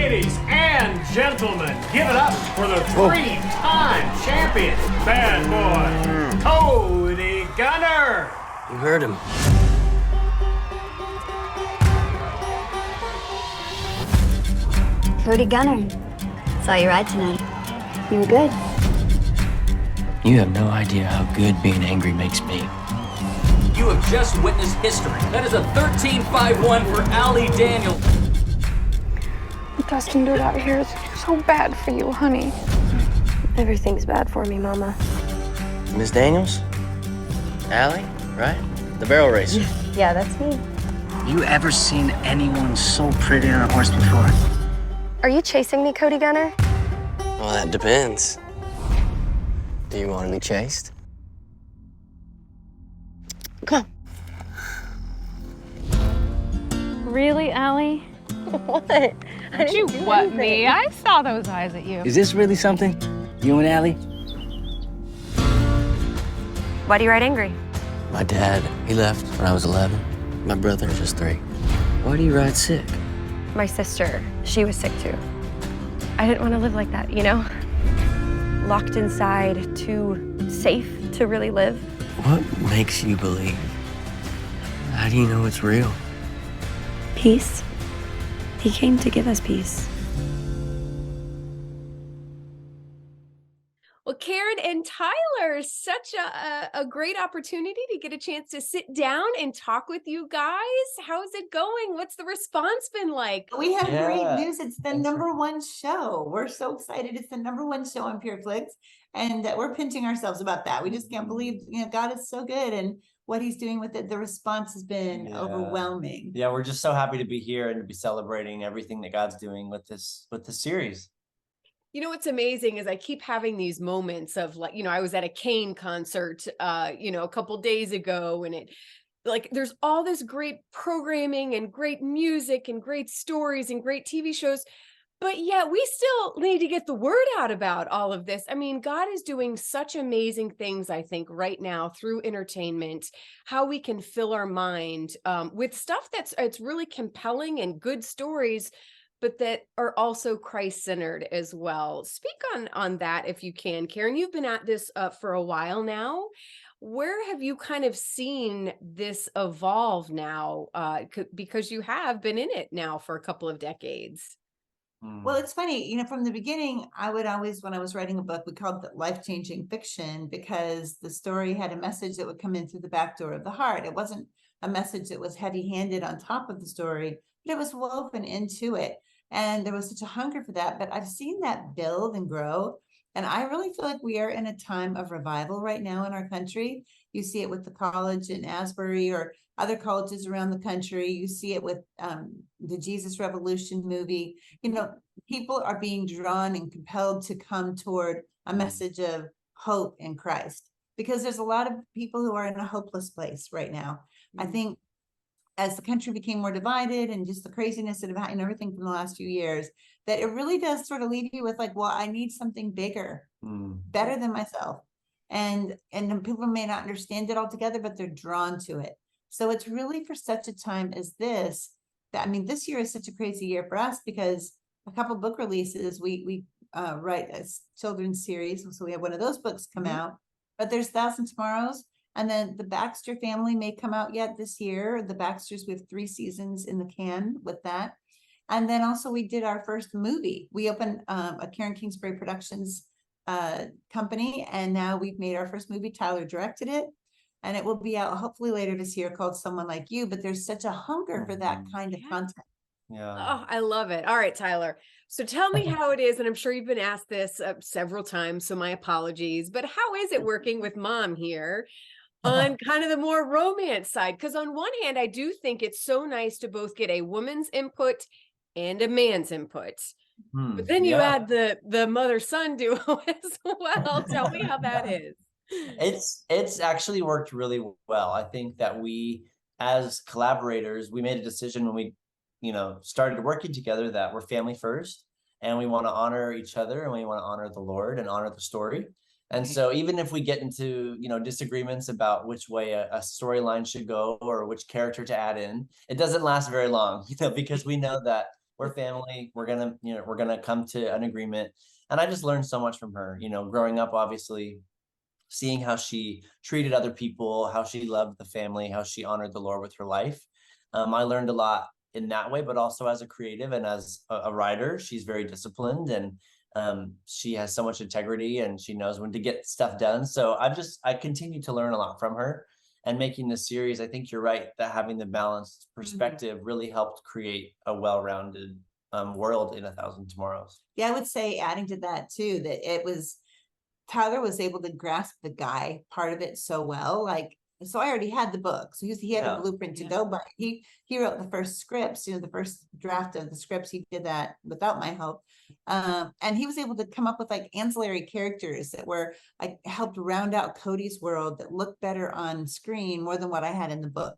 Ladies and gentlemen, give it up for the three-time champion, bad boy, Cody Gunner. You heard him. Cody Gunner. Saw you ride tonight. You were good. You have no idea how good being angry makes me. You have just witnessed history. That is a 13-5-1 for Allie Daniels. What Dustin did out here is so bad for you, honey. Everything's bad for me, Mama. Miss Daniels? Allie, right? The barrel racer. Yeah, that's me. You ever seen anyone so pretty on a horse before? Are you chasing me, Cody Gunner? Well, that depends. Do you want to be chased? Come on. Really, Allie? What? Did you what me? I saw those eyes at you. Is this really something? You and Allie? Why do you ride angry? My dad, he left when I was 11. My brother was just 3. Why do you ride sick? My sister, she was sick too. I didn't want to live like that, you know? Locked inside, too safe to really live. What makes you believe? How do you know it's real? Peace. He came to give us peace. Well, Karen and Tyler, such a great opportunity to get a chance to sit down and talk with you guys. How's it going? What's the response been like? We have great news. It's the #1 show. We're so excited. It's the #1 show on Pure Flix, and we're pinching ourselves about that. We just can't believe, God is so good, and what he's doing with it. The response has been overwhelming. Yeah, we're just so happy to be here and to be celebrating everything that God's doing with this series. You know, what's amazing is I keep having these moments of like, I was at a Kane concert, a couple days ago, and it like, there's all this great programming and great music and great stories and great TV shows, but yet we still need to get the word out about all of this. I mean, God is doing such amazing things, I think, right now through entertainment, how we can fill our mind with stuff it's really compelling and good stories, but that are also Christ-centered as well. Speak on that if you can, Karen. You've been at this for a while now. Where have you kind of seen this evolve now? Because you have been in it now for a couple of decades. Well, it's funny, from the beginning, I would always, when I was writing a book, we called it life-changing fiction because the story had a message that would come in through the back door of the heart. It wasn't a message that was heavy-handed on top of the story, but it was woven into it. And there was such a hunger for that, but I've seen that build and grow. And I really feel like we are in a time of revival right now in our country. You see it with the college in Asbury or other colleges around the country. You see it with the Jesus Revolution movie. People are being drawn and compelled to come toward a message of hope in Christ, because there's a lot of people who are in a hopeless place right now. I think as the country became more divided and just the craziness and everything from the last few years, that it really does sort of leave you with like, well, I need something bigger, better than myself. And people may not understand it altogether, but they're drawn to it. So it's really for such a time as this, that, this year is such a crazy year for us because a couple book releases, we write a children's series. So we have one of those books come out, but there's Thousand Tomorrows. And then the Baxter family may come out yet this year. The Baxters, we have 3 seasons in the can with that. And then also we did our first movie. We opened a Karen Kingsbury Productions company, and now we've made our first movie. Tyler directed it, and it will be out hopefully later this year, called Someone Like You. But there's such a hunger for that kind of content. Yeah. Oh, I love it. All right, Tyler. So tell me how it is. And I'm sure you've been asked this several times, so my apologies. But how is it working with Mom here on kind of the more romance side? Because on one hand, I do think it's so nice to both get a woman's input and a man's input. But then you add the mother-son duo as well. Tell me how that is. It's actually worked really well. I think that we, as collaborators, we made a decision when we, started working together that we're family first, and we want to honor each other, and we want to honor the Lord and honor the story. And so even if we get into, disagreements about which way a storyline should go or which character to add in, it doesn't last very long, because we know that we're family. We're gonna come to an agreement. And I just learned so much from her, growing up, obviously, seeing how she treated other people, how she loved the family, how she honored the Lord with her life. I learned a lot in that way, but also as a creative and as a writer, she's very disciplined, and she has so much integrity, and she knows when to get stuff done. So I continue to learn a lot from her, and making this series, I think you're right that having the balanced perspective really helped create a well-rounded world in 1,000 Tomorrows. Yeah, I would say, adding to that too, that Tyler was able to grasp the guy part of it so well. Like, so I already had the book, so he had a blueprint to go by. He wrote the first scripts, the first draft of the scripts. He did that without my help, and he was able to come up with like ancillary characters that were like helped round out Cody's world that looked better on screen more than what I had in the book.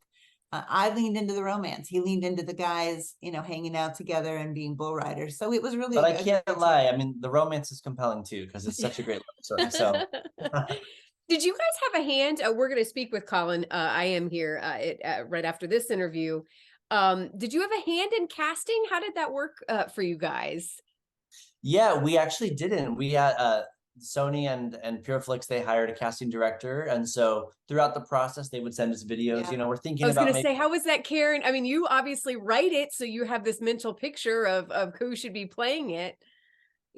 I leaned into the romance. He leaned into the guys, hanging out together and being bull riders. So it was really. But I can't lie. I mean, the romance is compelling too, because it's such a great love story. So. Did you guys have a hand? We're going to speak with Colin. I am here right after this interview. Did you have a hand in casting? How did that work for you guys? Yeah, we actually didn't. We had Sony and Pure Flix, they hired a casting director. And so throughout the process, they would send us videos. We're thinking about. I was going to say, how was that, Karen? I mean, you obviously write it, so you have this mental picture of who should be playing it.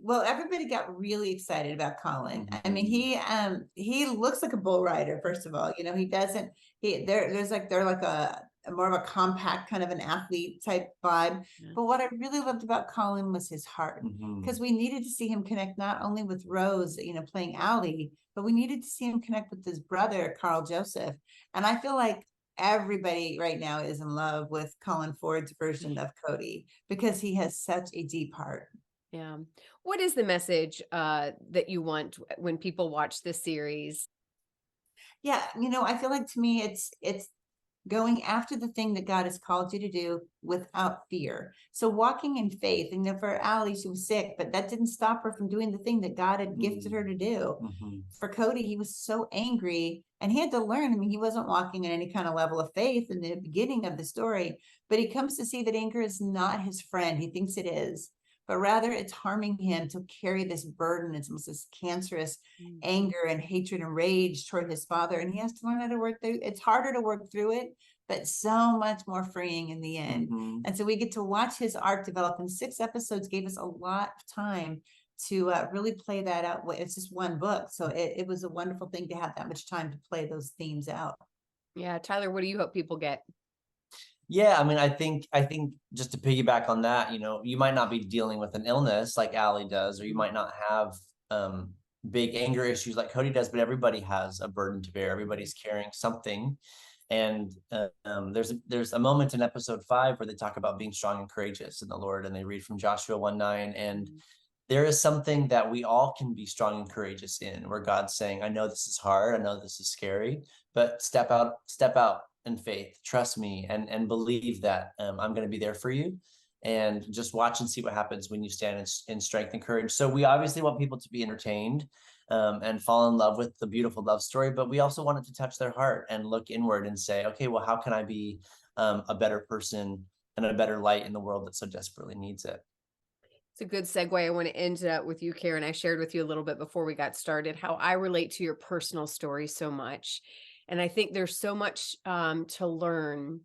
Well, everybody got really excited about Colin. I mean, he looks like a bull rider. First of all, he doesn't. They're like a more of a compact kind of an athlete type vibe. Yeah. But what I really loved about Colin was his heart, because we needed to see him connect not only with Rose, playing Allie, but we needed to see him connect with his brother, Carl Joseph. And I feel like everybody right now is in love with Colin Ford's version of Cody, because he has such a deep heart. Yeah. What is the message that you want when people watch this series? Yeah, I feel like, to me, it's going after the thing that God has called you to do without fear. So walking in faith. And for Allie, she was sick, but that didn't stop her from doing the thing that God had gifted her to do. For Cody, he was so angry, and he had to learn. I mean, he wasn't walking in any kind of level of faith in the beginning of the story, but he comes to see that anger is not his friend. He thinks it is, but rather it's harming him to carry this burden. It's almost this cancerous anger and hatred and rage toward his father. And he has to learn how to work through. It's harder to work through it, but so much more freeing in the end. And so we get to watch his arc develop, and 6 episodes gave us a lot of time to really play that out. It's just one book. So it was a wonderful thing to have that much time to play those themes out. Yeah. Tyler, what do you hope people get? Yeah, I mean, I think just to piggyback on that, you might not be dealing with an illness like Allie does, or you might not have big anger issues like Cody does, but everybody has a burden to bear. Everybody's carrying something. And there's a moment in episode 5 where they talk about being strong and courageous in the Lord, and they read from Joshua 1:9, and there is something that we all can be strong and courageous in, where God's saying, I know this is hard, I know this is scary, but step out in faith, trust me, and believe that I'm going to be there for you, and just watch and see what happens when you stand in strength and courage. So we obviously want people to be entertained and fall in love with the beautiful love story, but we also want it to touch their heart and look inward and say, okay, well, how can I be a better person and a better light in the world that so desperately needs it? It's a good segue. I want to end with you, Karen. I shared with you a little bit before we got started how I relate to your personal story so much. And I think there's so much to learn,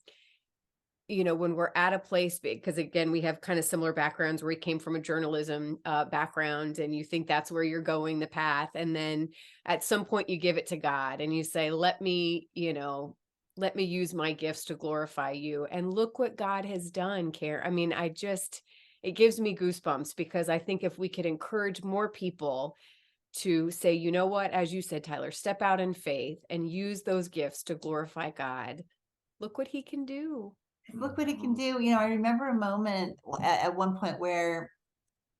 when we're at a place, because again, we have kind of similar backgrounds, where we came from a journalism background, and you think that's where you're going, the path. And then at some point you give it to God and you say, let me use my gifts to glorify you. And look what God has done, Karen. I mean, it gives me goosebumps, because I think if we could encourage more people to say, you know what, as you said, Tyler, step out in faith and use those gifts to glorify God. Look what he can do. Look what he can do. I remember a moment at one point where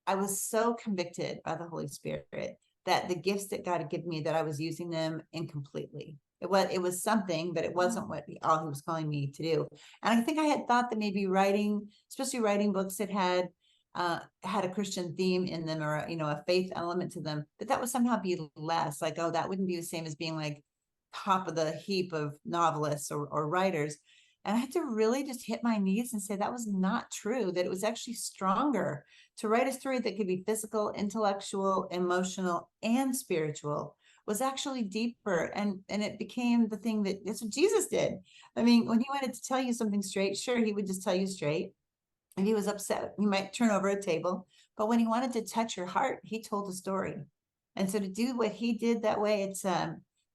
I was so convicted by the Holy Spirit that the gifts that God had given me, that I was using them incompletely. It was something, but it wasn't all he was calling me to do. And I think I had thought that maybe especially writing books that had a Christian theme in them, or a faith element to them, that would somehow be less like, oh, that wouldn't be the same as being like top of the heap of novelists or writers. And I had to really just hit my knees and say that was not true, that it was actually stronger to write a story that could be physical, intellectual, emotional, and spiritual, was actually deeper. And it became the thing that's what Jesus did. I mean, when he wanted to tell you something straight, sure, he would just tell you straight. If he was upset, he might turn over a table. But when he wanted to touch your heart, he told a story. And so to do what he did that way, it's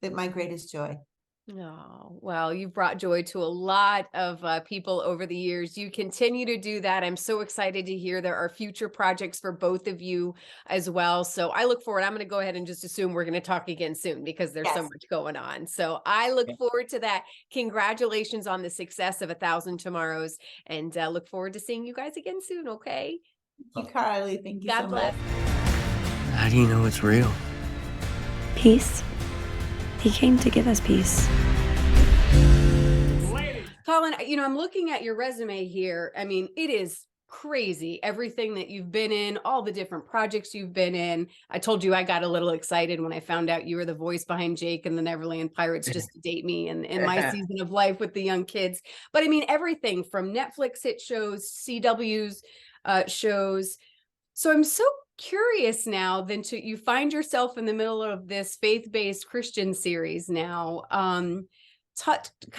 my greatest joy. Oh, well, you've brought joy to a lot of people over the years. You continue to do that. I'm so excited to hear there are future projects for both of you as well. So I look forward. I'm going to go ahead and just assume we're going to talk again soon because there's so Yes. much going on. So I look forward to that. Congratulations on the success of 1,000 Tomorrows, and look forward to seeing you guys again soon. Okay. Thank you, Carly. Thank you God so bless. much. How do you know it's real? Peace. He came to give us peace. Colin, I'm looking at your resume here. I mean, it is crazy. Everything that you've been in, all the different projects you've been in. I told you I got a little excited when I found out you were the voice behind Jake and the Neverland Pirates, just to date me and in my season of life with the young kids. But I mean, everything from Netflix hit shows, CW's shows. So I'm so curious now then you find yourself in the middle of this faith-based Christian series now. Kind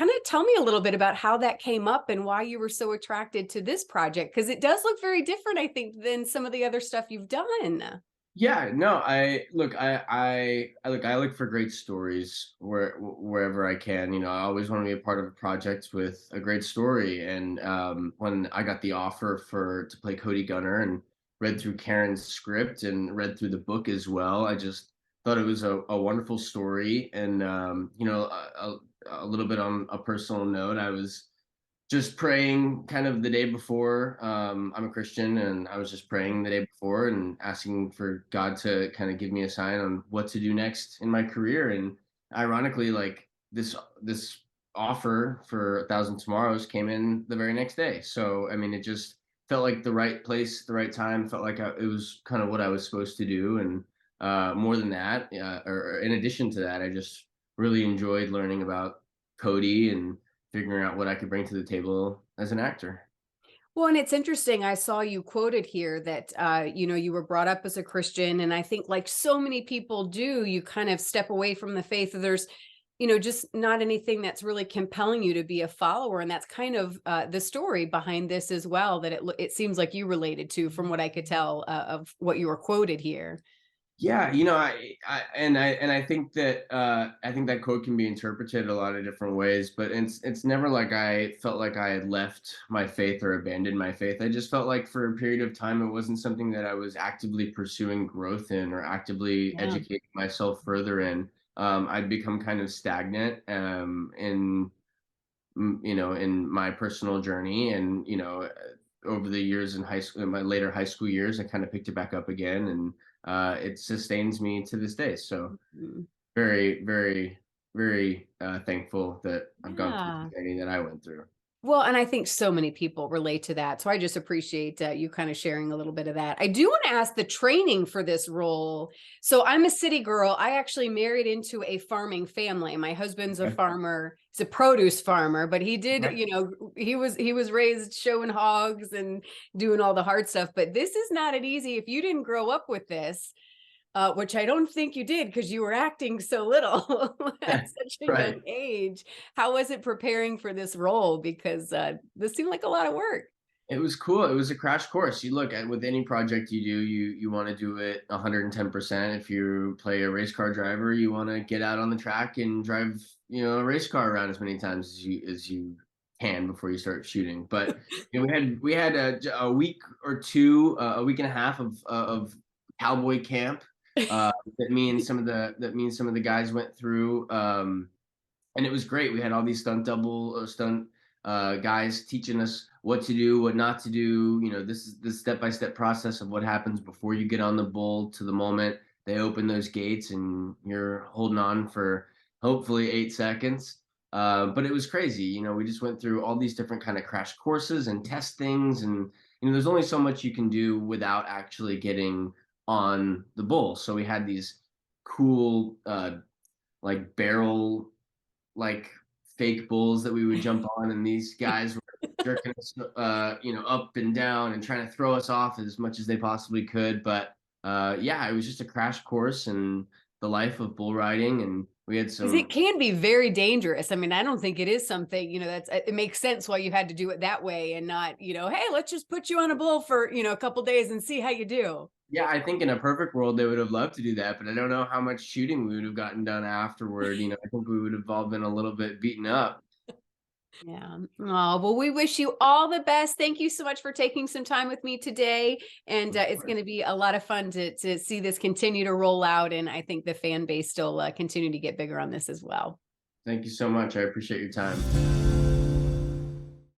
of tell me a little bit about how that came up and why you were so attracted to this project, because it does look very different, I think, than some of the other stuff you've done. Yeah, no, I look for great stories wherever I can. I always want to be a part of a project with a great story. And when I got the offer to play Cody Gunner and read through Karen's script and read through the book as well, I just thought it was a wonderful story. And a little bit on a personal note, I was just praying kind of the day before. I'm a Christian, and I was just praying the day before and asking for God to kind of give me a sign on what to do next in my career. And ironically, like this offer for 1,000 Tomorrows came in the very next day. So I mean, it just felt like the right place, the right time. Felt like it was kind of what I was supposed to do. And more than that, or in addition to that, I just really enjoyed learning about Cody and figuring out what I could bring to the table as an actor. Well, and it's interesting. I saw you quoted here that, you were brought up as a Christian. And I think like so many people do, you kind of step away from the faith. There's, just not anything that's really compelling you to be a follower. And that's kind of the story behind this as well, that it seems like you related to, from what I could tell of what you were quoted here. Yeah, I think that quote can be interpreted a lot of different ways, but it's never like I felt like I had left my faith or abandoned my faith. I just felt like for a period of time it wasn't something that I was actively pursuing growth in or actively educating myself further in. I'd become kind of stagnant in my personal journey, and over the years in high school, in my later high school years, I kind of picked it back up again, and it sustains me to this day. So very, very, very thankful that I've gone through the journey that I went through. Well, and I think so many people relate to that. So I just appreciate you kind of sharing a little bit of that. I do want to ask the training for this role. So I'm a city girl. I actually married into a farming family. My husband's a farmer. He's a produce farmer, but he did, he was raised showing hogs and doing all the hard stuff. But this is not an easy, if you didn't grow up with this, which I don't think you did because you were acting so little at such a young age. How was it preparing for this role? Because this seemed like a lot of work. It was cool. It was a crash course. You look at with any project you do, you want to do it 110%. If you play a race car driver, you want to get out on the track and drive, a race car around as many times as you can before you start shooting. But we had a week or two, a week and a half of Cowboy camp. That means some of the guys went through, and it was great. We had all these stunt guys teaching us what to do, what not to do. This is the step-by-step process of what happens before you get on the bull to the moment they open those gates and you're holding on for hopefully 8 seconds. But it was crazy. We just went through all these different kind of crash courses and test things, and there's only so much you can do without actually getting on the bull. So we had these cool like barrel like fake bulls that we would jump on, and these guys were jerking us, up and down and trying to throw us off as much as they possibly could. But yeah, it was just a crash course in the life of bull riding, and we had some. Because it can be very dangerous. I mean, I don't think it is something, it makes sense why you had to do it that way and not, hey, let's just put you on a bull for, a couple days and see how you do. Yeah, I think in a perfect world they would have loved to do that, but I don't know how much shooting we would have gotten done afterward. I think we would have all been a little bit beaten up. Yeah. Oh, well, we wish you all the best. Thank you so much for taking some time with me today. And it's going to be a lot of fun to see this continue to roll out. And I think the fan base still continue to get bigger on this as well. Thank you so much. I appreciate your time.